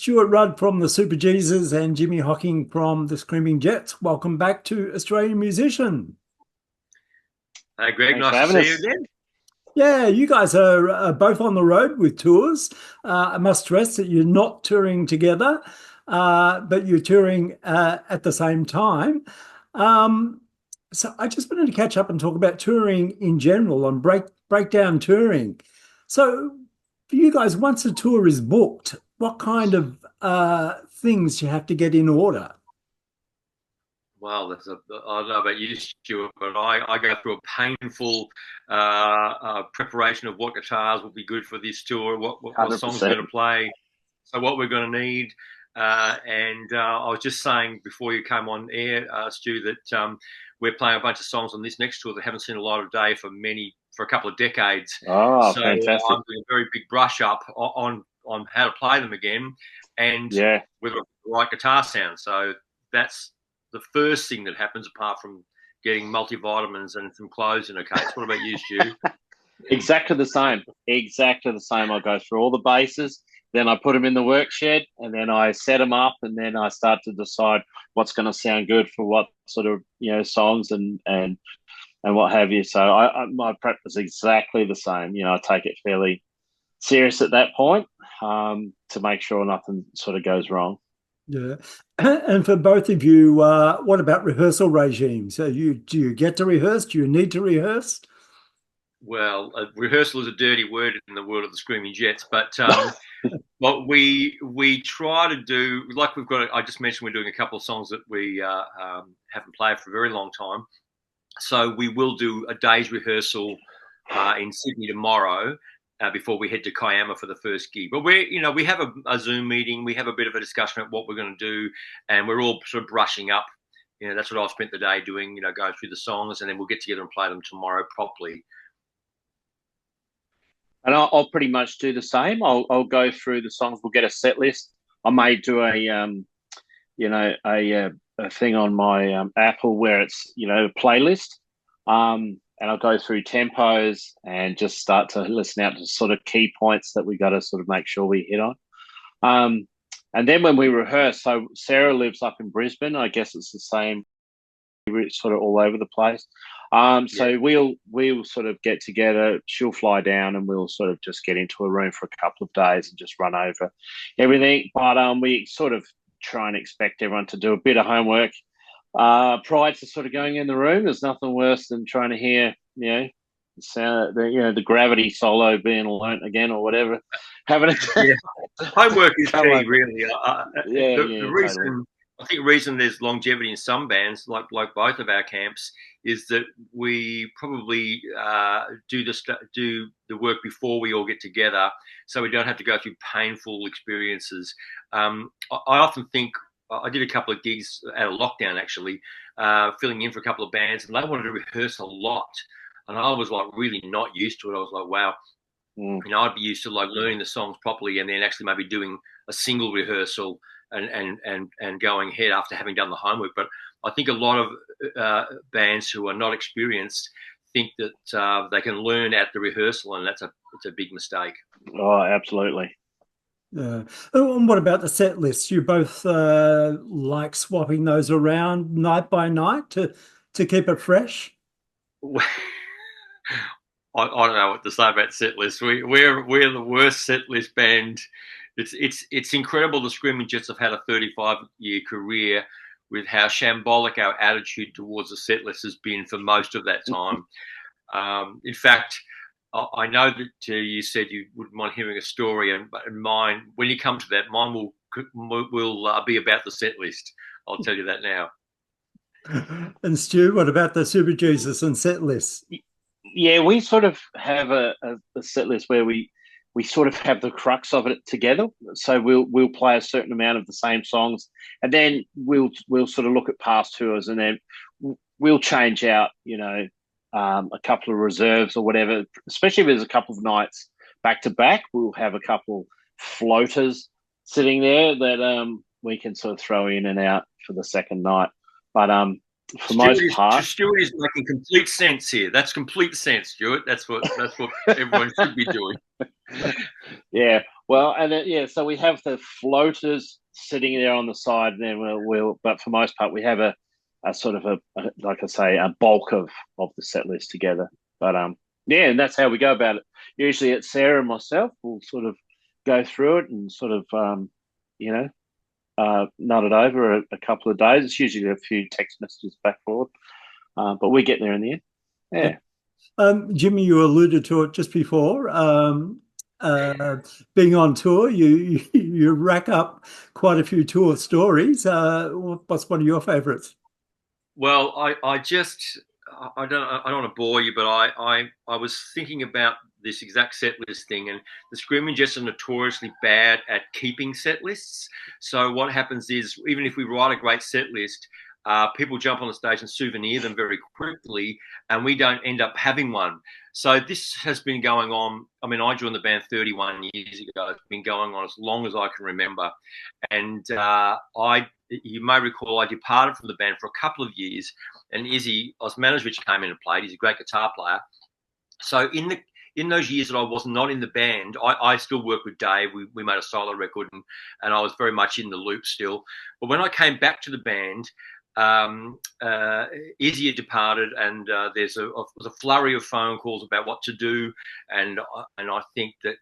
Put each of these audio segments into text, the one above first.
Stuart Rudd from the Superjesus and Jimi Hocking from the Screaming Jets. Welcome back to Australian Musician. Hey, Greg, Thanks for nice to having see you us. again. Yeah, you guys are both on the road with tours. I must stress that you're not touring together, but you're touring at the same time. Um, so I just wanted to catch up and talk about touring in general and breakdown touring. So for you guys, once a tour is booked, what kind of things you have to get in order? Well, I don't know about you, Stuart, but I go through a painful preparation of what guitars will be good for this tour, what songs we're 100%. going to play, so what we're going to need. And I was just saying before you came on air, Stu, that we're playing a bunch of songs on this next tour that haven't seen a light of day for a couple of decades. Oh, So fantastic. I'm doing a very big brush up on how to play them again and Yeah, with the right guitar sound. So that's the first thing that happens, apart from getting multivitamins and some clothes in a case. What about you, Stu? exactly the same. Exactly the same. I go through all the bases, then I put them in the work shed, and then I set them up, and then I start to decide what's going to sound good for what sort of songs and what have you. So my prep is exactly the same. I take it fairly serious at that point to make sure nothing sort of goes wrong. Yeah. And for both of you, what about rehearsal regime? So do you get to rehearse? Do you need to rehearse? Well, rehearsal is a dirty word in the world of the Screaming Jets, but what we try to do, like we've got, I just mentioned we're doing a couple of songs that we haven't played for a very long time. So we will do a day's rehearsal in Sydney tomorrow before we head to Kiama for the first gig. But we have a Zoom meeting, we have a bit of a discussion about what we're going to do, and we're all sort of brushing up. That's what I've spent the day doing. Going through the songs, and then we'll get together and play them tomorrow properly. And I'll pretty much do the same. I'll go through the songs. We'll get a set list. I may do a thing on my Apple where it's a playlist. And I'll go through tempos and just start to listen out to sort of key points that we got to sort of make sure we hit on. Um, and then when we rehearse, so Sarah lives up in Brisbane. I guess it's the same. We're sort of all over the place. So Yeah. we'll sort of get together. She'll fly down, and we'll sort of just get into a room for a couple of days and just run over everything. But we sort of try and expect everyone to do a bit of homework prior to sort of going in the room. There's nothing worse than trying to hear the sound, the gravity solo being learnt again or whatever. Having a Yeah. Homework is come key, on. really. Yeah, The yeah, totally. reason I think the reason there's longevity in some bands, like both of our camps, is that we probably do the work before we all get together, so we don't have to go through painful experiences. I often think I did a couple of gigs out of lockdown, actually, filling in for a couple of bands, and they wanted to rehearse a lot, and I was like really not used to it. I was like, wow. Mm. I'd be used to like learning the songs properly and then actually maybe doing a single rehearsal and going ahead after having done the homework. But I think a lot of bands who are not experienced think that they can learn at the rehearsal, and it's a big mistake. Oh, absolutely. Oh, and what about the set lists? You both like swapping those around night by night to keep it fresh? I don't know what to say about set lists. We're the worst set list band. It's incredible. The Screaming Jets have had a 35-year career with how shambolic our attitude towards the set list has been for most of that time. In fact, I know that you said you wouldn't mind hearing a story, and mine, when you come to that, mine will be about the set list. I'll tell you that now. And Stu, what about the Super Jesus and set lists? Yeah, we sort of have a set list where we sort of have the crux of it together. So we'll play a certain amount of the same songs, and then we'll sort of look at past tours, and then we'll change out, a couple of reserves or whatever. Especially if there's a couple of nights back to back, we'll have a couple floaters sitting there that we can sort of throw in and out for the second night. But for most part, Stuart is making complete sense here. That's complete sense, Stuart. That's what everyone should be doing. Yeah. Well, and so we have the floaters sitting there on the side, and then but for most part, we have a sort of like I say, a bulk of the set list together. But yeah, and that's how we go about it. Usually, it's Sarah and myself. We'll sort of go through it and sort of nut it over a couple of days. It's usually a few text messages back forward, but we get there in the end. Yeah. Jimmy, you alluded to it just before. Being on tour, you rack up quite a few tour stories. What's one of your favourites? Well, I don't want to bore you, but I was thinking about this exact set list thing, and the Screaming Jets are notoriously bad at keeping set lists. So what happens is, even if we write a great set list, people jump on the stage and souvenir them very quickly, and we don't end up having one. So this has been going on. I mean, I joined the band 31 years ago. It's been going on as long as I can remember. And you may recall, I departed from the band for a couple of years, and Izzy Osmanovich came in and played. He's a great guitar player. So in those years that I was not in the band, I still worked with Dave. We made a solo record, and I was very much in the loop still. But when I came back to the band, Izzy had departed, and there was a flurry of phone calls about what to do, and I think that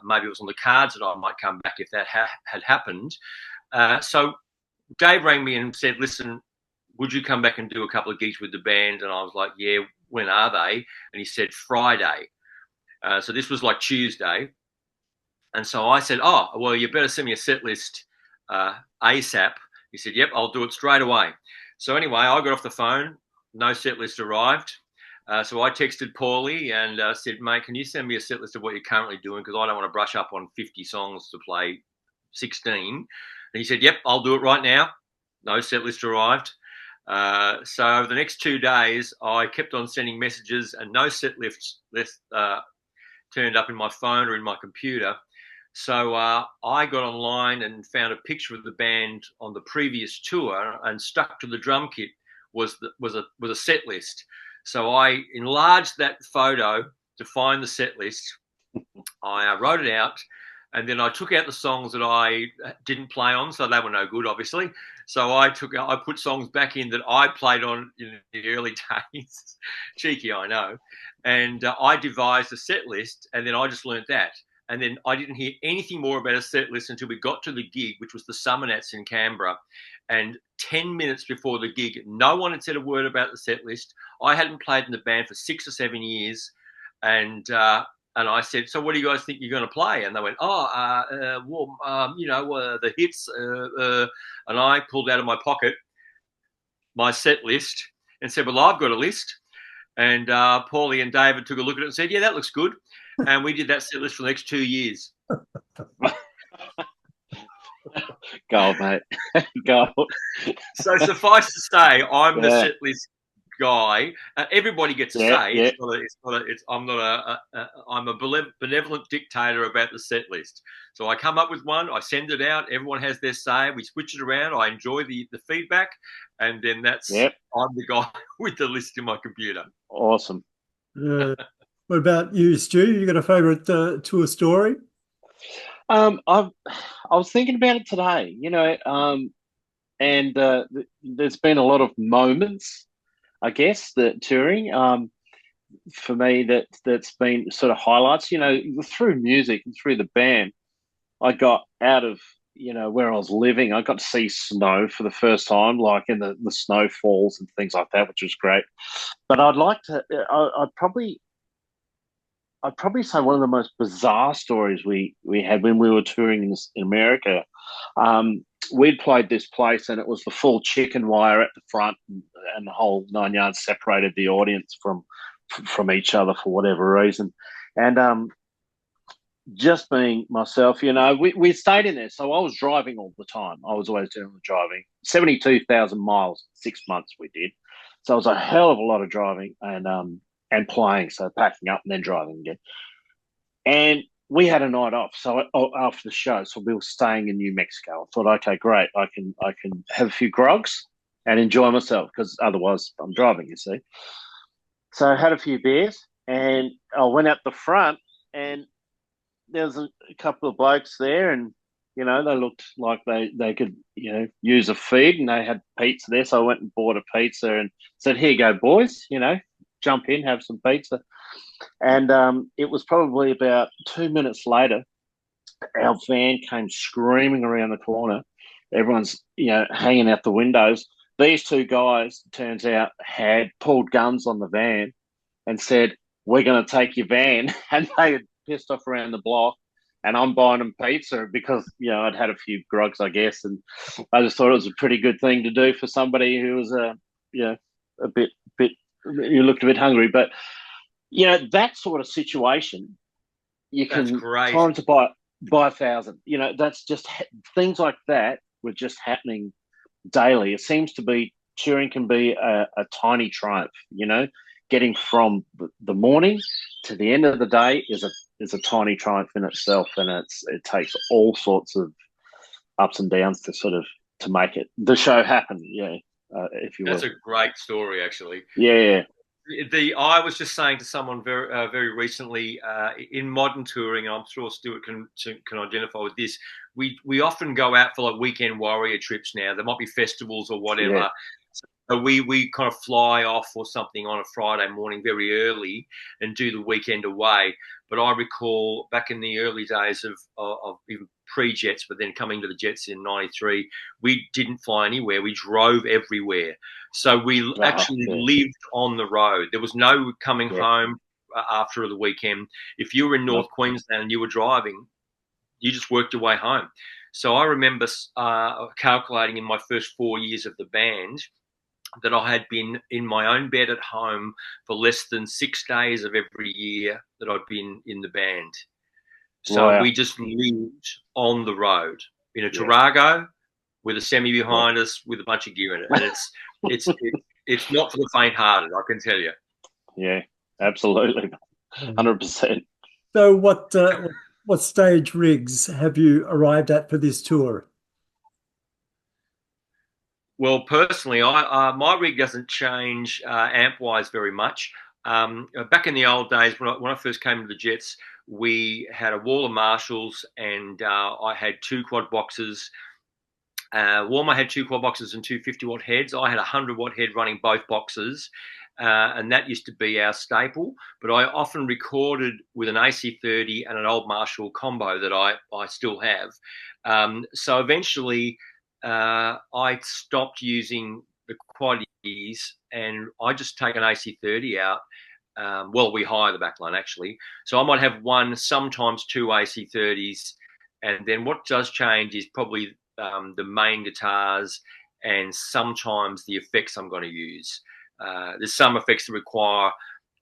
maybe it was on the cards that I might come back if that had happened. So Dave rang me and said, "Listen, would you come back and do a couple of gigs with the band?" And I was like, "Yeah, when are they?" And he said, "Friday." So this was like Tuesday. And so I said, "Oh, well, you better send me a set list ASAP." He said, "Yep, I'll do it straight away." So anyway, I got off the phone. No set list arrived. So I texted Paulie and said, "Mate, can you send me a set list of what you're currently doing? Because I don't want to brush up on 50 songs to play 16. And he said, "Yep, I'll do it right now." No set list arrived. So over the next 2 days, I kept on sending messages, and no set list turned up in my phone or in my computer. So I got online and found a picture of the band on the previous tour, and stuck to the drum kit was a set list. So I enlarged that photo to find the set list. I wrote it out, and then I took out the songs that I didn't play on, so they were no good, obviously. So I put songs back in that I played on in the early days. Cheeky, I know. And I devised a set list, and then I just learnt that. And then I didn't hear anything more about a set list until we got to the gig, which was the Summer Nats in Canberra. And 10 minutes before the gig, no one had said a word about the set list. I hadn't played in the band for 6 or 7 years. And I said, "So what do you guys think you're going to play?" And they went, the hits. And I pulled out of my pocket my set list and said, "Well, I've got a list." And Paulie and David took a look at it and said, "Yeah, that looks good." And we did that set list for the next 2 years. Go, mate. Go. So suffice to say, I'm the set list guy. Everybody gets a say. Yeah. I'm a benevolent dictator about the set list. So I come up with one, I send it out, everyone has their say, we switch it around, I enjoy the feedback, and then I'm the guy with the list in my computer. Awesome. What about you, Stu? You got a favourite tour story? I was thinking about it today, and there's been a lot of moments, I guess, that touring for me that's been sort of highlights. Through music and through the band, I got out of where I was living. I got to see snow for the first time, like in the snowfalls and things like that, which was great. But I'd like to. I'd probably say one of the most bizarre stories we had when we were touring in America. We'd played this place, and it was the full chicken wire at the front, and the whole 9 yards separated the audience from each other for whatever reason. And just being myself, we stayed in there. So I was driving all the time. I was always doing the driving. 72,000 miles, 6 months we did. So it was a hell of a lot of driving and playing, so packing up and then driving again. And we had a night off, so after the show, so we were staying in New Mexico. I thought, okay, great, I can have a few grogs and enjoy myself, because otherwise I'm driving, you see. So I had a few beers, and I went out the front, and there was a couple of blokes there, and they looked like they could use a feed, and they had pizza there. So I went and bought a pizza and said, "Here you go, boys. Jump in, have some pizza." And it was probably about 2 minutes later, our van came screaming around the corner. Everyone's hanging out the windows. These two guys, turns out, had pulled guns on the van and said, "We're going to take your van," and they had pissed off around the block. And I'm buying them pizza because I'd had a few grogs, I guess, and I just thought it was a pretty good thing to do for somebody who was a bit you looked a bit hungry. But that sort of situation, you can time to buy 1,000. That's just things like that were just happening daily. It seems to be touring can be a tiny triumph. Getting from the morning to the end of the day is a tiny triumph in itself, and it takes all sorts of ups and downs to make the show happen. Yeah, if you will. That's a great story, actually. Yeah. I was just saying to someone very recently, in modern touring, and I'm sure Stuart can identify with this. We often go out for like weekend warrior trips now. There might be festivals or whatever. Yeah. So we kind of fly off or something on a Friday morning very early and do the weekend away. But I recall back in the early days of even pre-Jets, but then coming to the Jets in '93, we didn't fly anywhere. We drove everywhere. So we actually lived on the road. There was no coming home after the weekend. If you were in North Queensland and you were driving, you just worked your way home. So I remember calculating in my first 4 years of the band that I had been in my own bed at home for less than 6 days of every year that I'd been in the band. So we just lived on the road in a Tarago with a semi behind us with a bunch of gear in it. And it's not for the faint-hearted, I can tell you. Yeah, absolutely. 100%. So what stage rigs have you arrived at for this tour? Well, personally, my rig doesn't change amp-wise very much. Back in the old days, when I first came to the Jets, we had a wall of Marshalls, and I had 2 quad boxes. Walmart had 2 quad boxes and 2 50-watt heads. I had a 100-watt head running both boxes, and that used to be our staple. But I often recorded with an AC30 and an old Marshall combo that I still have. So eventually, I stopped using the quaddies, and I just take an AC30 out. We hire the backline, actually. So I might have 1, sometimes 2 AC30s. And then what does change is probably the main guitars and sometimes the effects I'm going to use. There's some effects that require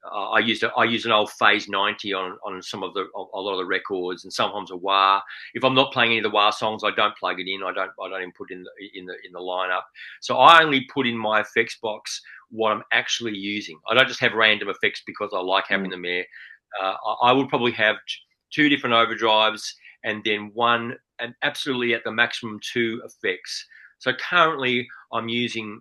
I use an old Phase 90 on a lot of the records, and sometimes a wah. If I'm not playing any of the wah songs, I don't plug it in. I don't even put in the lineup. So I only put in my effects box what I'm actually using. I don't just have random effects because I like having them there. I would probably have 2 different overdrives and then 1 and absolutely at the maximum 2 effects. So currently I'm using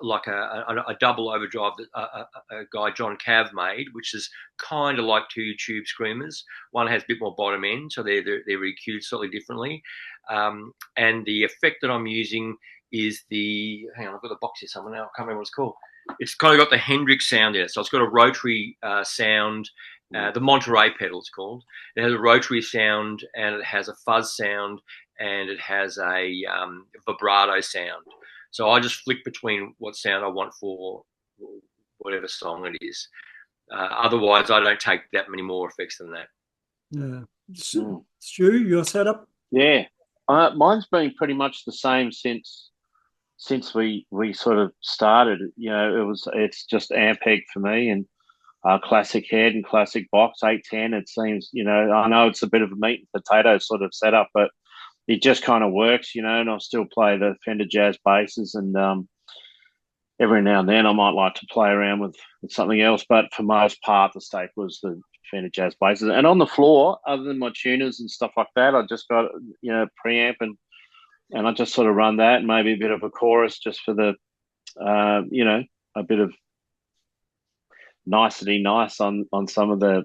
like a double overdrive that a guy John Cav made, which is kind of like 2 tube screamers. One has a bit more bottom end, so they're EQ'd slightly differently. And the effect that I'm using is hang on, I've got the box here somewhere now. I can't remember what it's called. It's kind of got the Hendrix sound in it, so it's got a rotary sound. The Monterey pedal, it's called. It has a rotary sound, and it has a fuzz sound, and it has a vibrato sound. So I just flick between what sound I want for whatever song it is. Otherwise, I don't take that many more effects than that. Yeah. Stu, your setup? Yeah. Mine's been pretty much the same since we sort of started. It's just Ampeg for me, and classic head and classic box, 810. It seems, I know it's a bit of a meat and potato sort of setup, but it just kind of works, and I still play the Fender Jazz basses, and every now and then I might like to play around with something else, but for most part the staple was the Fender Jazz basses. And on the floor, other than my tuners and stuff like that, I just got preamp and and I just sort of run that, and maybe a bit of a chorus just for the, a bit of nice on some of the,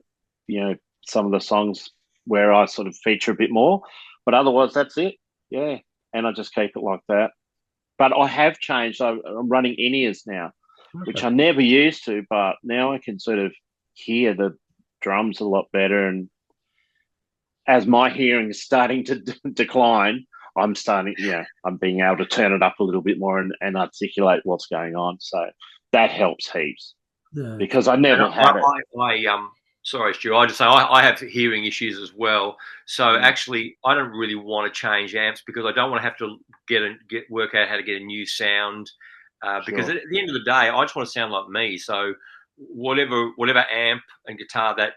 some of the songs where I sort of feature a bit more. But otherwise, that's it. Yeah, and I just keep it like that. But I have changed. I'm running in-ears now, which I never used to, but now I can sort of hear the drums a lot better. And as my hearing is starting to decline, I'm being able to turn it up a little bit more and articulate what's going on. So that helps heaps because I never had it. Sorry, Stu. I just say I have hearing issues as well. So actually, I don't really want to change amps because I don't want to have to work out how to get a new sound. Because at the end of the day, I just want to sound like me. So whatever amp and guitar that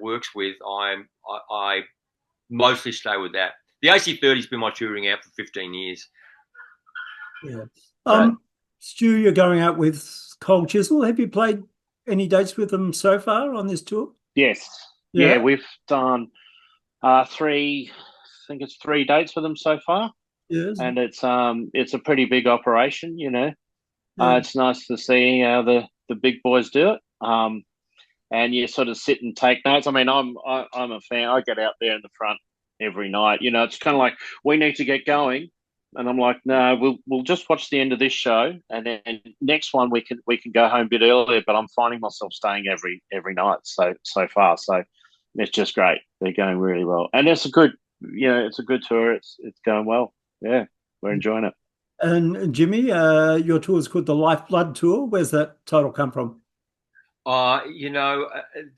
works with, I mostly stay with that. The AC30 has been my touring amp for 15 years. Yeah. Stu, you're going out with Cold Chisel. Have you played any dates with them so far on this tour? Yes. Yeah, we've done three dates with them so far. Yes. And it's a pretty big operation, It's nice to see how the big boys do it. And you sort of sit and take notes. I mean, I'm a fan. I get out there in the front every night. It's kind of like, we need to get going. And I'm like, no, we'll just watch the end of this show, and then next one we can go home a bit earlier. But I'm finding myself staying every night so far. So it's just great. They're going really well, and it's a good tour. It's going well. Yeah, we're enjoying it. And Jimmy, your tour is called the Lifeblood Tour. Where's that title come from?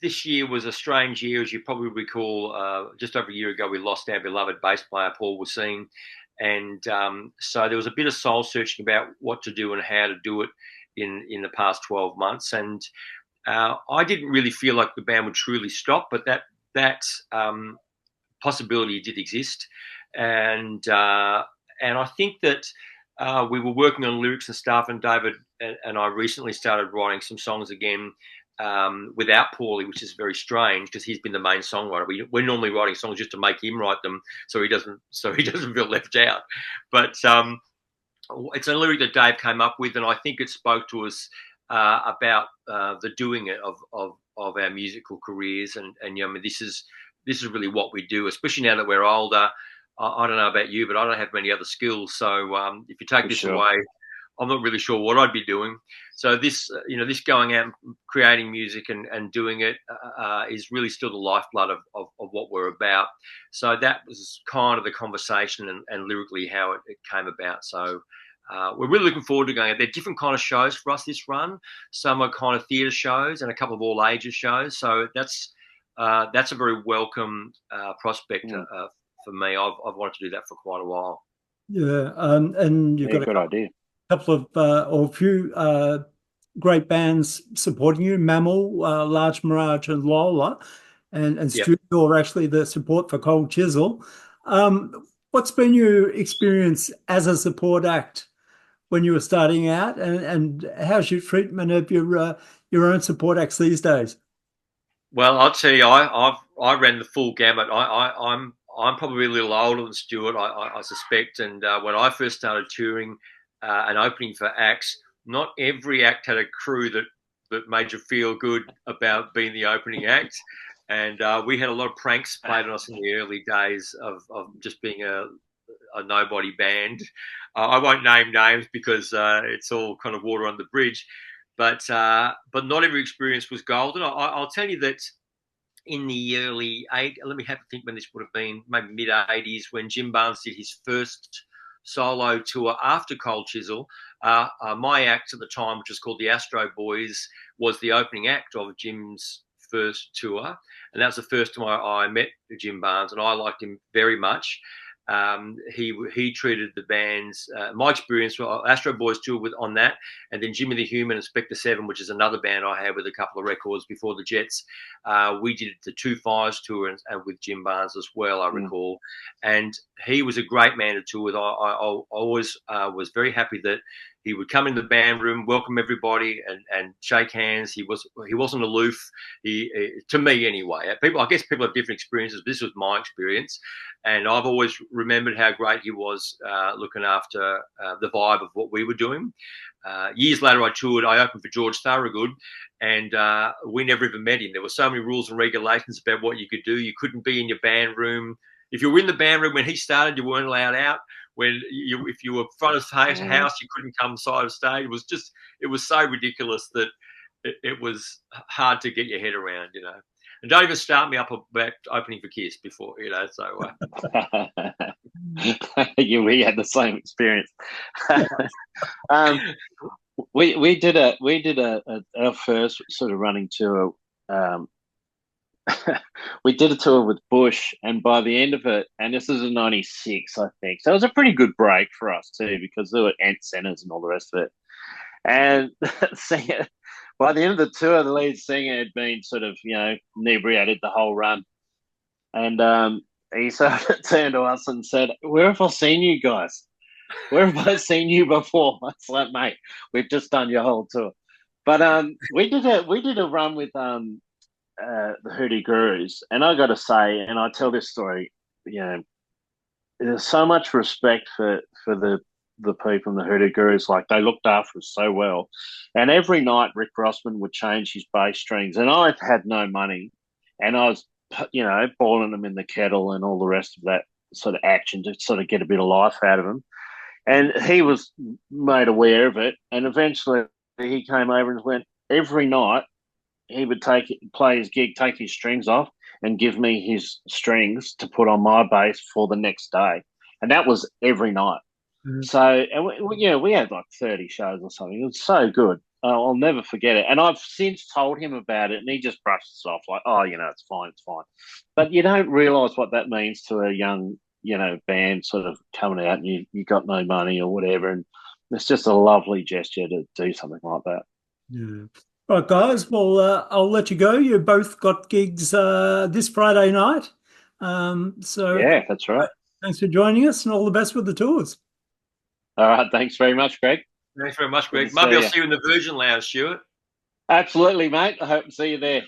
This year was a strange year, as you probably recall. Just over a year ago, we lost our beloved bass player, Paul Wassine. And so there was a bit of soul searching about what to do and how to do it in the past 12 months. And I didn't really feel like the band would truly stop, but that possibility did exist. And I think that we were working on lyrics and stuff, and David and I recently started writing some songs again without Paulie, which is very strange because he's been the main songwriter. We're normally writing songs just to make him write them, so he doesn't feel left out. But it's a lyric that Dave came up with, and I think it spoke to us about the doing it of our musical careers, and this is really what we do, especially now that we're older. I don't know about you, but I don't have many other skills. So if you take this away, I'm not really sure what I'd be doing. So this, this going out and creating music and doing it is really still the lifeblood of what we're about. So that was kind of the conversation and lyrically how it came about. So we're really looking forward to going out. There are different kind of shows for us this run. Some are kind of theatre shows and a couple of all ages shows. So that's a very welcome prospect for me. I've wanted to do that for quite a while. Yeah, and you've got a good idea. Couple of or a few great bands supporting you: Mammal, Large Mirage, and Lola, and Stuart are actually the support for Cold Chisel. What's been your experience as a support act when you were starting out, and how's your treatment of your own support acts these days? Well, I'll tell you, I ran the full gamut. I'm probably a little older than Stuart, I suspect, and when I first started touring and opening for acts, not every act had a crew that made you feel good about being the opening act. And we had a lot of pranks played on us in the early days of just being a nobody band. I won't name names because it's all kind of water on the bridge. But not every experience was golden. I'll tell you that in the early let me have to think when this would have been, maybe mid-80s, when Jim Barnes did his first solo tour after Cold Chisel. My act at the time, which was called the Astro Boys, was the opening act of Jim's first tour. And that was the first time I met Jim Barnes, and I liked him very much. He treated the bands. My experience, Astro Boys toured on that, and then Jimmy the Human and Spectre 7, which is another band I had with a couple of records before the Jets. We did the 2 Fires tour and with Jim Barnes as well, I recall. And he was a great man to tour with. I always was very happy that He would come in the band room, welcome everybody, and shake hands. He wasn't aloof. To me anyway. I guess people have different experiences. This was my experience, and I've always remembered how great he was looking after the vibe of what we were doing. Years later, I opened for George Thorogood, and we never even met him. There were so many rules and regulations about what you could do. You couldn't be in your band room. If you were in the band room when he started, you weren't allowed out. If you were front of house, you couldn't come side of stage. It was so ridiculous that it was hard to get your head around, you know. And don't even start me up about opening for Kiss before, you know. So we had the same experience. We did our first sort of running tour. We did a tour with Bush, and by the end of it, and this is in '96, I think, so it was a pretty good break for us too, because there were Ent Centers and all the rest of it. And by the end of the tour, the lead singer had been sort of, you know, inebriated the whole run, and he sort of turned to us and said, "Where have I seen you guys? Where have I seen you before?" I was like, "Mate, we've just done your whole tour." But we did a run with the Hoodoo Gurus, and I got to say, and I tell this story, you know, there's so much respect for the people in the Hoodoo Gurus. Like, they looked after us so well, and every night Rick Rossman would change his bass strings, and I had no money, and I was, you know, boiling them in the kettle and all the rest of that sort of action to sort of get a bit of life out of them. And he was made aware of it, and eventually he came over and went, every night he would play his gig, take his strings off, and give me his strings to put on my bass for the next day. And that was every night. Mm-hmm. So, and we had like 30 shows or something. It was so good. I'll never forget it. And I've since told him about it, and he just brushed us off like, "Oh, you know, it's fine. But you don't realise what that means to a young, you know, band sort of coming out, and you got no money or whatever. And it's just a lovely gesture to do something like that. Yeah. All right, guys. Well, I'll let you go. You both got gigs this Friday night. So yeah, that's right. Thanks for joining us, and all the best with the tours. All right. Thanks very much, Greg. Thanks very much, Greg. Maybe I'll see you in the Virgin Lounge, Stuart. Absolutely, mate. I hope to see you there.